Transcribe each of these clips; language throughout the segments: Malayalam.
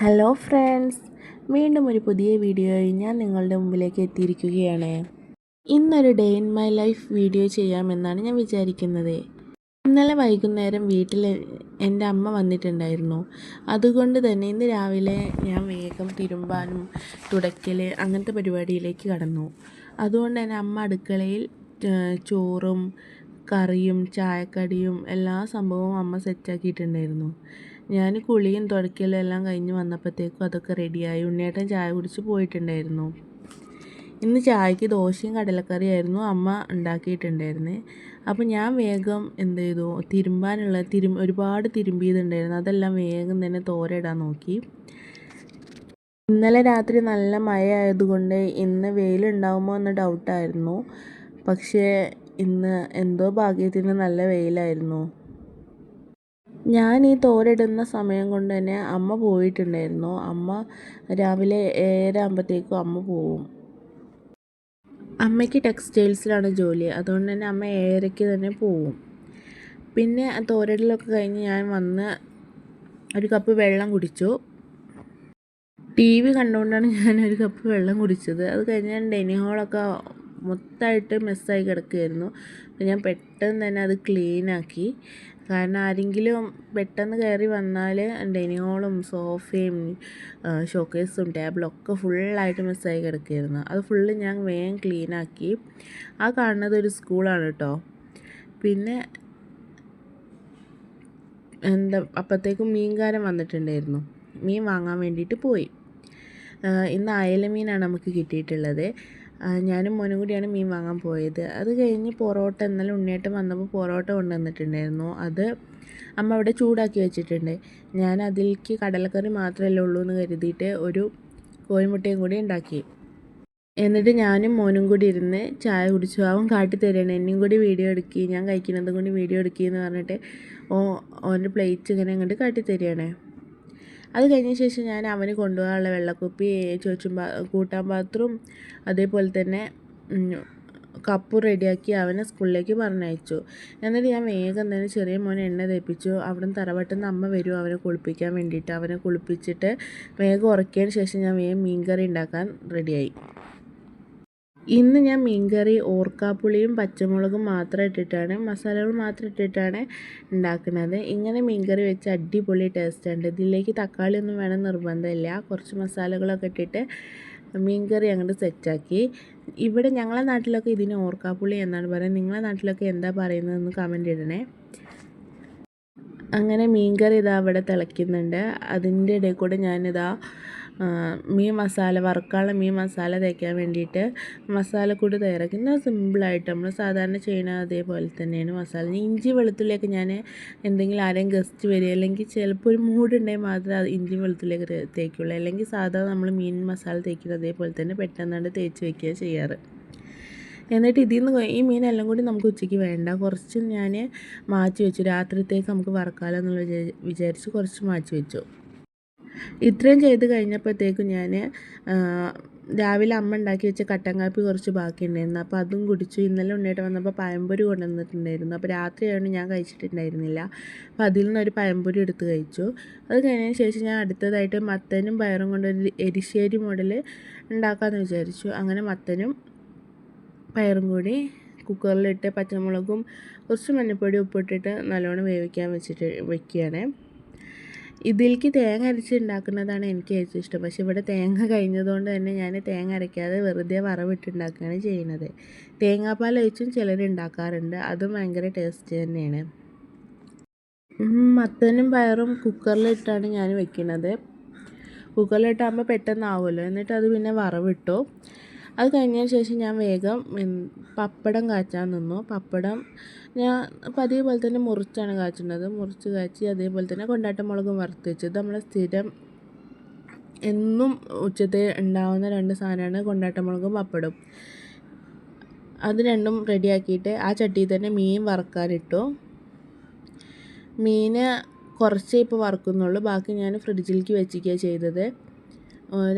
ഹലോ ഫ്രണ്ട്സ്, വീണ്ടും ഒരു പുതിയ വീഡിയോയിൽ ഞാൻ നിങ്ങളുടെ മുമ്പിലേക്ക് എത്തിയിരിക്കുകയാണ്. ഇന്നൊരു day in my life video ചെയ്യാമെന്നാണ് ഞാൻ വിചാരിക്കുന്നത്. ഇന്നലെ വൈകുന്നേരം വീട്ടിൽ എൻ്റെ അമ്മ വന്നിട്ടുണ്ടായിരുന്നു. അതുകൊണ്ട് തന്നെ ഇന്ന് രാവിലെ ഞാൻ വേഗം തിരുമ്പാനും തുടയ്ക്കൽ അങ്ങനത്തെ പരിപാടിയിലേക്ക് കടന്നു. അതുകൊണ്ട് തന്നെ അമ്മ അടുക്കളയിൽ ചോറും കറിയും ചായക്കടിയും എല്ലാ സംഭവവും അമ്മ സെറ്റാക്കിയിട്ടുണ്ടായിരുന്നു. ഞാൻ കുളിയും തുടയ്ക്കലും എല്ലാം കഴിഞ്ഞ് വന്നപ്പോഴത്തേക്കും അതൊക്കെ റെഡിയായി. ഉണ്ണിയേട്ടൻ ചായ കുടിച്ച് പോയിട്ടുണ്ടായിരുന്നു. ഇന്ന് ചായക്ക് ദോശയും കടലക്കറിയായിരുന്നു അമ്മ ഉണ്ടാക്കിയിട്ടുണ്ടായിരുന്നത്. അപ്പോൾ ഞാൻ വേഗം എന്ത് ചെയ്തു, തിരുമ്പാനുള്ള ഒരുപാട് തിരുമ്പിയതുണ്ടായിരുന്നു. അതെല്ലാം വേഗം തന്നെ തോരയിടാൻ നോക്കി. ഇന്നലെ രാത്രി നല്ല മഴ ആയതുകൊണ്ട് ഇന്ന് വെയിലുണ്ടാകുമോ എന്ന് ഡൗട്ടായിരുന്നു. പക്ഷേ ഇന്ന് എന്തോ ഭാഗ്യത്തിന് നല്ല വെയിലായിരുന്നു. ഞാൻ ഈ തോരയിടുന്ന സമയം കൊണ്ട് തന്നെ അമ്മ പോയിട്ടുണ്ടായിരുന്നു. അമ്മ രാവിലെ 7:30 ആകുമ്പോഴത്തേക്കും അമ്മ പോവും. അമ്മയ്ക്ക് ടെക്സ്റ്റൈൽസിലാണ് ജോലി. അതുകൊണ്ട് തന്നെ അമ്മ 7:30-ക്ക് തന്നെ പോവും. പിന്നെ തോരയിടലൊക്കെ കഴിഞ്ഞ് ഞാൻ വന്ന് ഒരു കപ്പ് വെള്ളം കുടിച്ചു. TV കണ്ടുകൊണ്ടാണ് ഞാൻ ഒരു കപ്പ് വെള്ളം കുടിച്ചത്. അത് കഴിഞ്ഞ് ഞാൻ ഡൈനിങ് ഹാളൊക്കെ മൊത്തമായിട്ട് മെസ്സായി കിടക്കുകയായിരുന്നു. അപ്പോൾ ഞാൻ പെട്ടെന്ന് തന്നെ അത് ക്ലീനാക്കി. കാരണം ആരെങ്കിലും പെട്ടെന്ന് കയറി വന്നാൽ ഡൈനിങ് ഹാളും സോഫയും ഷോക്കേസും ടേബിളും ഒക്കെ ഫുള്ളായിട്ട് മിസ്സായി കിടക്കുകയായിരുന്നു. അത് ഫുള്ള് ഞാൻ വേഗം ക്ലീനാക്കി. ആ കാണുന്നത് ഒരു സ്കൂളാണ് കേട്ടോ. പിന്നെ അപ്പോഴത്തേക്കും മീൻകാരൻ വന്നിട്ടുണ്ടായിരുന്നു. മീൻ വാങ്ങാൻ വേണ്ടിയിട്ട് പോയി. ഇന്ന് അയല മീനാണ് നമുക്ക് കിട്ടിയിട്ടുള്ളത്. ഞാനും മോനും കൂടിയാണ് മീൻ വാങ്ങാൻ പോയത്. അത് കഴിഞ്ഞ് പൊറോട്ട, ഇന്നലെ ഉണ്ണിയേട്ടൻ വന്നപ്പോൾ പൊറോട്ട കൊണ്ടുവന്നിട്ടുണ്ടായിരുന്നു. അത് അമ്മ അവിടെ ചൂടാക്കി വെച്ചിട്ടുണ്ട്. ഞാൻ അതിലേക്ക് കടലക്കറി മാത്രമല്ലേ ഉള്ളൂ എന്ന് കരുതിയിട്ട് ഒരു കോഴിമുട്ടയും കൂടി ഉണ്ടാക്കി. എന്നിട്ട് ഞാനും മോനും കൂടി ഇരുന്ന് ചായ കുടിച്ചു. അവൻ കാട്ടിത്തരികയാണ്, എന്നെയും കൂടി വീഡിയോ എടുക്കി, ഞാൻ കഴിക്കുന്നതും കൂടി വീഡിയോ എടുക്കുകയെന്ന് പറഞ്ഞിട്ട് ഓൻ്റെ പ്ലേറ്റ് ഇങ്ങനെ അങ്ങോട്ട് കാട്ടിത്തരികയാണ്. അത് കഴിഞ്ഞ ശേഷം ഞാൻ അവന് കൊണ്ടുപോകാനുള്ള വെള്ളക്കുപ്പി, കൂട്ടാൻ പാത്രം, അതേപോലെ തന്നെ കപ്പ് റെഡിയാക്കി അവനെ സ്കൂളിലേക്ക് പറഞ്ഞയച്ചു. എന്നിട്ട് ഞാൻ വേഗം തന്നെ ചെറിയ മോനെ എണ്ണ തേപ്പിച്ചു. അവിടെ നിന്ന് തറവാട്ടിൽ നിന്ന് അമ്മ വരും അവനെ കുളിപ്പിക്കാൻ വേണ്ടിയിട്ട്. അവനെ കുളിപ്പിച്ചിട്ട് വേഗം ഉറക്കിയതിന് ശേഷം ഞാൻ വേഗം മീൻകറി ഉണ്ടാക്കാൻ റെഡിയായി. ഇന്ന് ഞാൻ മീൻകറി ഓർക്കാപ്പുളിയും പച്ചമുളകും മാത്രം ഇട്ടിട്ടാണ്, മസാലകൾ മാത്രം ഇട്ടിട്ടാണ് ഉണ്ടാക്കുന്നത്. ഇങ്ങനെ മീൻകറി വെച്ച് അടിപൊളി ടേസ്റ്റുണ്ട്. ഇതിലേക്ക് തക്കാളി ഒന്നും വേണം നിർബന്ധമില്ല. കുറച്ച് മസാലകളൊക്കെ ഇട്ടിട്ട് മീൻകറി അങ്ങോട്ട് സെറ്റാക്കി. ഇവിടെ ഞങ്ങളെ നാട്ടിലൊക്കെ ഇതിന് ഓർക്കാപ്പുളി എന്നാണ് പറയുന്നത്. നിങ്ങളെ നാട്ടിലൊക്കെ എന്താ പറയുന്നതെന്ന് കമൻറ്റ് ഇടണേ. അങ്ങനെ മീൻകറി ഇതാ അവിടെ തിളയ്ക്കുന്നുണ്ട്. അതിൻ്റെ ഇടയിൽ കൂടെ ഞാനിതാ മീൻ മസാല വറുക്കാനുള്ള മീൻ മസാല തേക്കാൻ വേണ്ടിയിട്ട് മസാലക്കൂട്ട് തയ്യാറാക്കി. എന്നാൽ സിമ്പിളായിട്ട് നമ്മൾ സാധാരണ ചെയ്യണ അതേപോലെ തന്നെയാണ് മസാല. ഇഞ്ചി വെളുത്തുള്ളിയൊക്കെ ഞാൻ എന്തെങ്കിലും ആരെയും ഗസ്റ്റ് വരിക അല്ലെങ്കിൽ ചിലപ്പോൾ ഒരു മൂടുണ്ടെങ്കിൽ മാത്രമേ ഇഞ്ചി വെളുത്തുള്ളിയൊക്കെ തേക്കുള്ളൂ. അല്ലെങ്കിൽ സാധാരണ നമ്മൾ മീൻ മസാല തേക്കുന്നത് അതേപോലെ തന്നെ പെട്ടെന്നാണ്ട് തേച്ച് വയ്ക്കുക ചെയ്യാറ്. എന്നിട്ട് ഇതിൽ നിന്ന് ഈ മീനെല്ലാം കൂടി നമുക്ക് ഉച്ചയ്ക്ക് വേണ്ട, കുറച്ച് ഞാൻ മാറ്റി വെച്ചു. രാത്രിത്തേക്ക് നമുക്ക് വറക്കാമല്ലോ എന്നുള്ള വിചാരിച്ച് കുറച്ച് മാറ്റി വെച്ചു. ഇത്രയും ചെയ്ത് കഴിഞ്ഞപ്പോഴത്തേക്കും ഞാൻ രാവിലെ അമ്മ ഉണ്ടാക്കി വെച്ച കട്ടൻ കാപ്പി കുറച്ച് ബാക്കിയുണ്ടായിരുന്നു. അപ്പോൾ അതും കുടിച്ചു. ഇന്നലെ ഉണ്ണിയേട്ടൻ വന്നപ്പോൾ പഴംപൊരി കൊണ്ടുവന്നിട്ടുണ്ടായിരുന്നു. അപ്പോൾ രാത്രിയായതുകൊണ്ട് ഞാൻ കഴിച്ചിട്ടുണ്ടായിരുന്നില്ല. അപ്പോൾ അതിൽ നിന്നൊരു പഴംപൊരി എടുത്ത് കഴിച്ചു. അത് കഴിഞ്ഞതിന് ശേഷം ഞാൻ അടുത്തതായിട്ട് മത്തനും പയറും കൊണ്ടൊരു എരിശ്ശേരി മോഡൽ ഉണ്ടാക്കാമെന്ന് വിചാരിച്ചു. അങ്ങനെ മത്തനും പയറും കൂടി കുക്കറിലിട്ട് പച്ചമുളകും കുറച്ച് മഞ്ഞൾപ്പൊടി ഉപ്പിട്ടിട്ട് നല്ലോണം വേവിക്കാൻ വെക്കുകയാണ്. ഇതിലേക്ക് തേങ്ങ അരച്ച് ഉണ്ടാക്കുന്നതാണ് എനിക്ക് ഏറ്റവും ഇഷ്ടം. പക്ഷേ ഇവിടെ തേങ്ങ കഴിഞ്ഞതുകൊണ്ട് തന്നെ ഞാൻ തേങ്ങ അരയ്ക്കാതെ വെറുതെ വറവിട്ടുണ്ടാക്കുകയാണ് ചെയ്യുന്നത്. തേങ്ങാപ്പാൽ ഒഴിച്ചും ചിലർ ഉണ്ടാക്കാറുണ്ട്. അതും ഭയങ്കര ടേസ്റ്റ് തന്നെയാണ്. മത്തനും പയറും കുക്കറിലിട്ടാണ് ഞാൻ വെക്കുന്നത്. കുക്കറിലിട്ടാകുമ്പോൾ പെട്ടെന്നാവുമല്ലോ. എന്നിട്ട് അത് പിന്നെ വറവിട്ടു. അത് കഴിഞ്ഞതിന് ശേഷം ഞാൻ വേഗം പപ്പടം കാച്ചാൻ നിന്നു. പപ്പടം ഞാൻ പതിവ് പോലെ തന്നെ മുറിച്ചാണ് കാച്ചുന്നത്. മുറിച്ച് കാച്ചി അതേപോലെ തന്നെ കൊണ്ടാട്ടമുളകും വറുത്ത് വെച്ചത്. നമ്മളെ സ്ഥിരം എന്നും ഉച്ചത്തെ ഉണ്ടാവുന്ന 2 സാധനമാണ് കൊണ്ടാട്ടമുളകും പപ്പടവും. അത് രണ്ടും റെഡിയാക്കിയിട്ട് ആ ചട്ടിയിൽ തന്നെ മീൻ വറുക്കാനിട്ടു. മീൻ കുറച്ചേ ഇപ്പോൾ വറുക്കുന്നുള്ളൂ. ബാക്കി ഞാൻ ഫ്രിഡ്ജിലേക്ക് വെച്ചിരിക്കുകയാണ് ചെയ്തത്,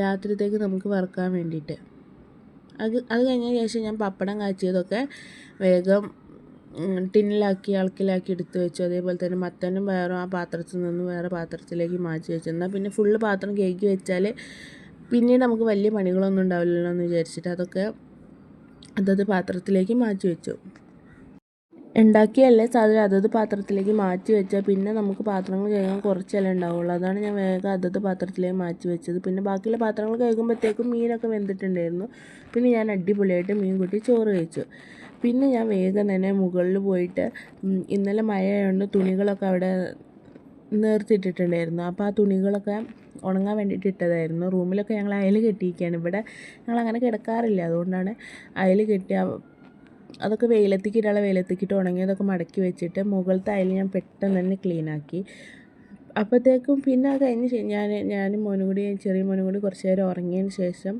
രാത്രിത്തേക്ക് നമുക്ക് വറുക്കാൻ വേണ്ടിയിട്ട്. അത് കഴിഞ്ഞ ശേഷം ഞാൻ പപ്പടം കാച്ചിയതൊക്കെ വേഗം ടിന്നിലാക്കി അളക്കിലാക്കി എടുത്ത് വെച്ചു. അതേപോലെ തന്നെ മത്തനും പയറും ആ പാത്രത്തിൽ നിന്ന് വേറെ പാത്രത്തിലേക്ക് മാറ്റി വെച്ചു. എന്നാൽ പിന്നെ ഫുള്ള് പാത്രം കേക്ക് വെച്ചാൽ പിന്നീട് നമുക്ക് വലിയ പണികളൊന്നും ഉണ്ടാവില്ലല്ലോ എന്ന് വിചാരിച്ചിട്ട് അതൊക്കെ അതത് പാത്രത്തിലേക്ക് മാറ്റി വെച്ചു. ഉണ്ടാക്കിയല്ലേ സാധനം അതത് പാത്രത്തിലേക്ക് മാറ്റി വെച്ചാൽ പിന്നെ നമുക്ക് പാത്രങ്ങൾ കഴുകാൻ കുറച്ചല്ലേ ഉണ്ടാവുള്ളൂ. അതാണ് ഞാൻ വേഗം അതത് പാത്രത്തിലേക്ക് മാറ്റി വെച്ചത്. പിന്നെ ബാക്കിയുള്ള പാത്രങ്ങൾ കഴുകുമ്പോഴത്തേക്കും മീനൊക്കെ വെന്തിട്ടുണ്ടായിരുന്നു. പിന്നെ ഞാൻ അടിപൊളിയായിട്ട് മീൻ കൂട്ടി ചോറ് കഴിച്ചു. പിന്നെ ഞാൻ വേഗം തന്നെ മുകളിൽ പോയിട്ട് ഇന്നലെ മഴയായതുകൊണ്ട് തുണികളൊക്കെ അവിടെ നേർത്തിട്ടിട്ടുണ്ടായിരുന്നു. അപ്പോൾ ആ തുണികളൊക്കെ ഉണങ്ങാൻ വേണ്ടിയിട്ട് ഇട്ടതായിരുന്നു. റൂമിലൊക്കെ ഞങ്ങൾ അയൽ കെട്ടിയിരിക്കുകയാണ്. ഇവിടെ ഞങ്ങളങ്ങനെ കിടക്കാറില്ല, അതുകൊണ്ടാണ് അയൽ കെട്ടിയ അതൊക്കെ വെയിലത്തേക്കിട്ട് ഉണങ്ങിയതൊക്കെ മടക്കി വെച്ചിട്ട് മുകളിലത്തെ അയൽ ഞാൻ പെട്ടെന്ന് തന്നെ ക്ലീനാക്കി. അപ്പോഴത്തേക്കും പിന്നെ അത് കഴിഞ്ഞ് ഞാനും ചെറിയ മോനും കൂടി കുറച്ച് നേരം ഉറങ്ങിയതിന് ശേഷം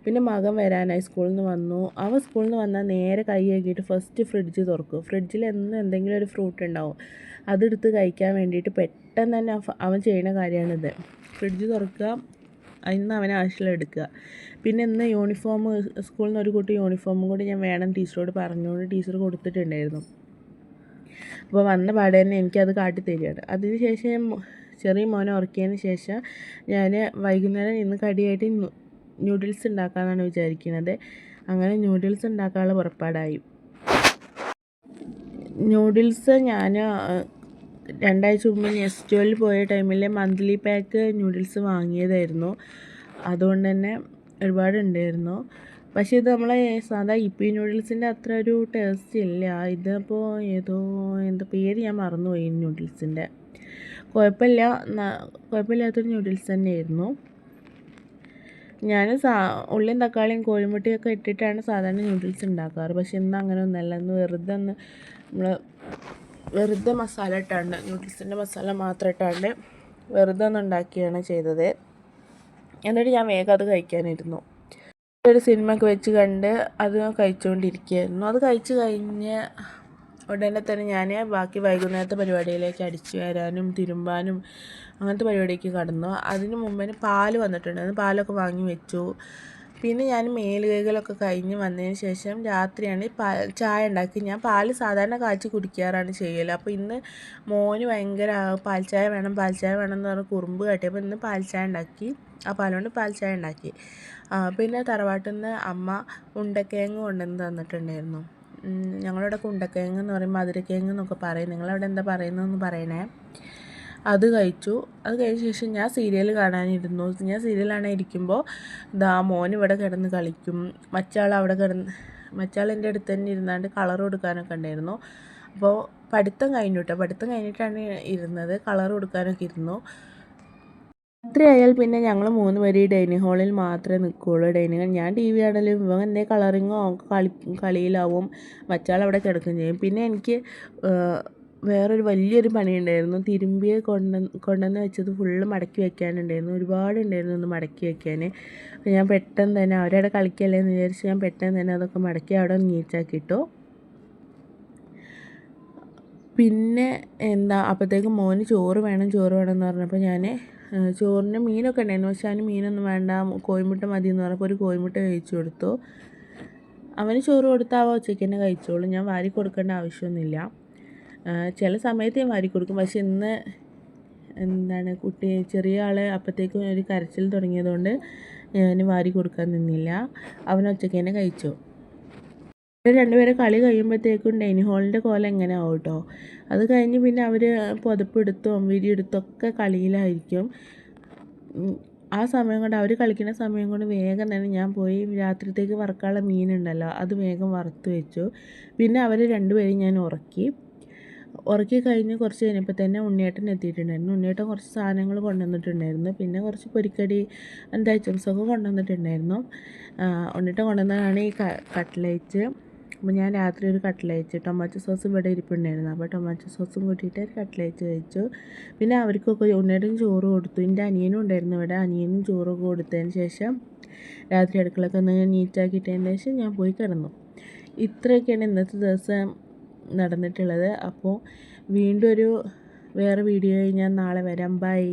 പിന്നെ മകൻ വരാനായി സ്കൂളിൽ നിന്ന് വന്നു. അവൻ സ്കൂളിൽ നിന്ന് വന്നാൽ നേരെ കൈ കഴുകിയിട്ട് ഫസ്റ്റ് ഫ്രിഡ്ജ് തുറക്കും. ഫ്രിഡ്ജിൽ എന്നും എന്തെങ്കിലും ഒരു ഫ്രൂട്ട് ഉണ്ടാവും, അതെടുത്ത് കഴിക്കാൻ വേണ്ടിയിട്ട് പെട്ടെന്ന് തന്നെ അവൻ ചെയ്യുന്ന കാര്യമാണിത്. ഫ്രിഡ്ജ് തുറക്കുക, ഇന്ന് അവന് ആവശ്യമുള്ള എടുക്കുക. പിന്നെ ഇന്ന് യൂണിഫോം സ്കൂളിൽ നിന്ന് ഒരു കുട്ടി യൂണിഫോമും കൂടി ഞാൻ വേണം ടീച്ചറോട് പറഞ്ഞുകൊണ്ട് ടീച്ചർ കൊടുത്തിട്ടുണ്ടായിരുന്നു. അപ്പോൾ വന്ന പാടെ തന്നെ എനിക്കത് കാട്ടിത്തരികയാണ്. അതിന് ശേഷം ചെറിയ മോനെ ഉറക്കിയതിന് ശേഷം ഞാൻ വൈകുന്നേരം ഇന്ന് കടിയായിട്ട് ന്യൂഡിൽസ് ഉണ്ടാക്കാമെന്നാണ് വിചാരിക്കുന്നത്. അങ്ങനെ ന്യൂഡിൽസ് ഉണ്ടാക്കാനുള്ള പുറപ്പാടായി. ന്യൂഡിൽസ് ഞാൻ 2 ആഴ്ച മുമ്പ് നെസ്റ്റോയിൽ പോയ ടൈമിൽ മന്ത്ലി പാക്ക് ന്യൂഡിൽസ് വാങ്ങിയതായിരുന്നു. അതുകൊണ്ട് തന്നെ ഒരുപാടുണ്ടായിരുന്നു. പക്ഷേ ഇത് നമ്മളെ സാധാ ഇപ്പി നൂഡിൽസിൻ്റെ അത്ര ഒരു ടേസ്റ്റ് ഇല്ല. ഇതിപ്പോൾ എന്താ പേര് ഞാൻ മറന്നുപോയി നൂഡിൽസിൻ്റെ. കുഴപ്പമില്ലാത്തൊരു നൂഡിൽസ് തന്നെയായിരുന്നു. ഞാൻ ഉള്ളിയും തക്കാളിയും കോഴിമുട്ടയൊക്കെ ഇട്ടിട്ടാണ് സാധാരണ നൂഡിൽസ് ഉണ്ടാക്കാറ്. പക്ഷെ ഇന്ന് അങ്ങനെ ഒന്നല്ല. ഇന്ന് വെറുതെ മസാല ഇട്ടാണ്ട് നൂഡിൽസിൻ്റെ മസാല മാത്രം ഇട്ടാണ്ട് വെറുതെ ഒന്ന് ഉണ്ടാക്കിയാണ് ചെയ്തത്. എന്നിട്ട് ഞാൻ വേഗം അത് കഴിക്കാനിരുന്നു. ഒരു സിനിമയൊക്കെ വെച്ച് കണ്ട് അത് കഴിച്ചുകൊണ്ടിരിക്കുകയായിരുന്നു. അത് കഴിച്ച് കഴിഞ്ഞ് ഉടനെ തന്നെ ഞാൻ ബാക്കി വൈകുന്നേരത്തെ പരിപാടിയിലേക്ക് അടിച്ചു വരാനും തിരുമ്പാനും അങ്ങനത്തെ പരിപാടിക്ക് കടന്നു. അതിന് മുമ്പേ പാൽ വന്നിട്ടുണ്ടായിരുന്നു. പാലൊക്കെ വാങ്ങി വെച്ചു. പിന്നെ ഞാൻ മേല് കഴുകലൊക്കെ കഴിഞ്ഞ് വന്നതിന് ശേഷം രാത്രിയാണ് ചായ ഉണ്ടാക്കി. ഞാൻ പാൽ സാധാരണ കാച്ചി കുടിക്കാറാണ് ചെയ്യൽ. അപ്പോൾ ഇന്ന് മോന് ഭയങ്കര പാൽ ചായ വേണം എന്ന് പറഞ്ഞ് കുറുമ്പ് കാട്ടിയപ്പോൾ ഇന്ന് പാൽ ചായ ഉണ്ടാക്കി. ആ പാലുകൊണ്ട് പാൽ ചായ ഉണ്ടാക്കി. പിന്നെ തറവാട്ടിൽ നിന്ന് അമ്മ ഉണ്ടക്കിഴങ്ങ് കൊണ്ടുവന്ന് തന്നിട്ടുണ്ടായിരുന്നു. ഞങ്ങളിവിടെ ഉണ്ടക്കിഴങ്ങ് എന്ന് പറയും, മധുരക്കിഴങ്ങ് എന്നൊക്കെ പറയും. നിങ്ങളവിടെ എന്താ പറയുന്നതെന്ന് പറയണേ. അത് കഴിച്ചു. അത് കഴിഞ്ഞ ശേഷം ഞാൻ സീരിയൽ കാണാനിരുന്നു. ഞാൻ സീരിയൽ ഇരിക്കുമ്പോൾ മോൻ ഇവിടെ കിടന്ന് കളിക്കും. മറ്റാൾ എൻ്റെ അടുത്ത് തന്നെ ഇരുന്നാണ്ട് കളർ കൊടുക്കാനൊക്കെ ഉണ്ടായിരുന്നു. അപ്പോൾ പഠിത്തം കഴിഞ്ഞിട്ടാണ് ഇരുന്നത്. കളർ കൊടുക്കാനൊക്കെ ഇരുന്നു. രാത്രി ആയാൽ പിന്നെ ഞങ്ങൾ 3 പേര് ഈ ഡൈനിങ് ഹാളിൽ മാത്രമേ നിൽക്കുകയുള്ളൂ. ഞാൻ ടി വി ആണെങ്കിലും ഇവൻ എന്തേ കളറിങ്ങോ കളിയിലാവും. മറ്റാൾ അവിടെ കിടക്കുകയും ചെയ്യും. പിന്നെ എനിക്ക് വേറൊരു വലിയൊരു പണിയുണ്ടായിരുന്നു. തിരുമ്പിയെ കൊണ്ടുവന്ന് വെച്ചത് ഫുള്ള് മടക്കി വെക്കാനുണ്ടായിരുന്നു. ഒരുപാടുണ്ടായിരുന്നു ഒന്ന് മടക്കി വെക്കാൻ. അപ്പോൾ ഞാൻ പെട്ടെന്ന് തന്നെ അവരവിടെ കളിക്കല്ലേ എന്ന് വിചാരിച്ച് ഞാൻ പെട്ടെന്ന് തന്നെ അതൊക്കെ മടക്കി അവിടെ നീറ്റാക്കിയിട്ടു. പിന്നെ അപ്പോഴത്തേക്കും മോന് ചോറ് വേണം എന്ന് പറഞ്ഞപ്പോൾ ഞാൻ ചോറിന് മീനൊക്കെ ഉണ്ടായിരുന്നു. പക്ഷെ അവന് മീനൊന്നും വേണ്ട, കോഴിമുട്ട മതി എന്ന് പറഞ്ഞപ്പോൾ ഒരു കോഴിമുട്ട കഴിച്ചു കൊടുത്തു. അവന് ചോറ് കൊടുത്താൽ ഉച്ചയ്ക്ക് തന്നെ കഴിച്ചോളൂ. ഞാൻ വാരി കൊടുക്കേണ്ട ആവശ്യമൊന്നുമില്ല. ചില സമയത്ത് ഞാൻ വാരി കൊടുക്കും. പക്ഷെ ഇന്ന് ചെറിയ ആളെ അപ്പോഴത്തേക്കും ഒരു കരച്ചിൽ തുടങ്ങിയതുകൊണ്ട് ഞാൻ വാരി കൊടുക്കാൻ നിന്നില്ല. അവൻ ഉച്ചയ്ക്ക് തന്നെ കഴിച്ചു. രണ്ടുപേരെ കളി കഴിയുമ്പോഴത്തേക്കും ഡൈനിങ് ഹാളിൻ്റെ കോലം എങ്ങനെ ആവും കേട്ടോ. അത് കഴിഞ്ഞ് പിന്നെ അവർ പുതപ്പെടുത്തും വിരിയെടുത്തൊക്കെ കളിയിലായിരിക്കും. ആ സമയം കൊണ്ട് അവർ കളിക്കുന്ന സമയം കൊണ്ട് വേഗം തന്നെ ഞാൻ പോയി രാത്രിത്തേക്ക് വറുക്കാനുള്ള മീനുണ്ടല്ലോ അത് വേഗം വറുത്ത് വെച്ചു. പിന്നെ അവർ രണ്ടുപേരെയും ഞാൻ ഉറക്കി കഴിഞ്ഞ് കുറച്ച് കഴിഞ്ഞപ്പോൾ തന്നെ ഉണ്ണിയേട്ടൻ എത്തിയിട്ടുണ്ടായിരുന്നു. ഉണ്ണിയേട്ടൻ കുറച്ച് സാധനങ്ങൾ കൊണ്ടുവന്നിട്ടുണ്ടായിരുന്നു. പിന്നെ കുറച്ച് പൊരിക്കടി ഐറ്റംസൊക്കെ കൊണ്ടുവന്നിട്ടുണ്ടായിരുന്നു. ഉണ്ണിയേട്ടൻ കൊണ്ടുവന്നതാണ് ഈ കട്ട്ലേറ്റ്. അപ്പോൾ ഞാൻ രാത്രി ഒരു കട്ട്ലേറ്റ് ടൊമാറ്റോ സോസ് ഇവിടെ ഇരിപ്പുണ്ടായിരുന്നു. അപ്പോൾ ടൊമാറ്റോ സോസും കൂട്ടിയിട്ട് കട്ട്ലേറ്റ് കഴിച്ചു. പിന്നെ അവർക്കൊക്കെ ഉണ്ണിയേട്ടൻ ചോറ് കൊടുത്തു. എൻ്റെ അനിയനും ഉണ്ടായിരുന്നു ഇവിടെ. അനിയനും ചോറൊക്കെ കൊടുത്തതിന് ശേഷം രാത്രി അടുക്കളയൊക്കെ ഒന്ന് നീറ്റാക്കിയിട്ടതിന് ശേഷം ഞാൻ പോയി കിടന്നു. ഇത്രയൊക്കെയാണ് ഇന്നത്തെ ദിവസം നടന്നിട്ടുള്ളത്. അപ്പോൾ വീണ്ടും വേറെ വീഡിയോയിൽ ഞാൻ നാളെ വരാം. ബൈ.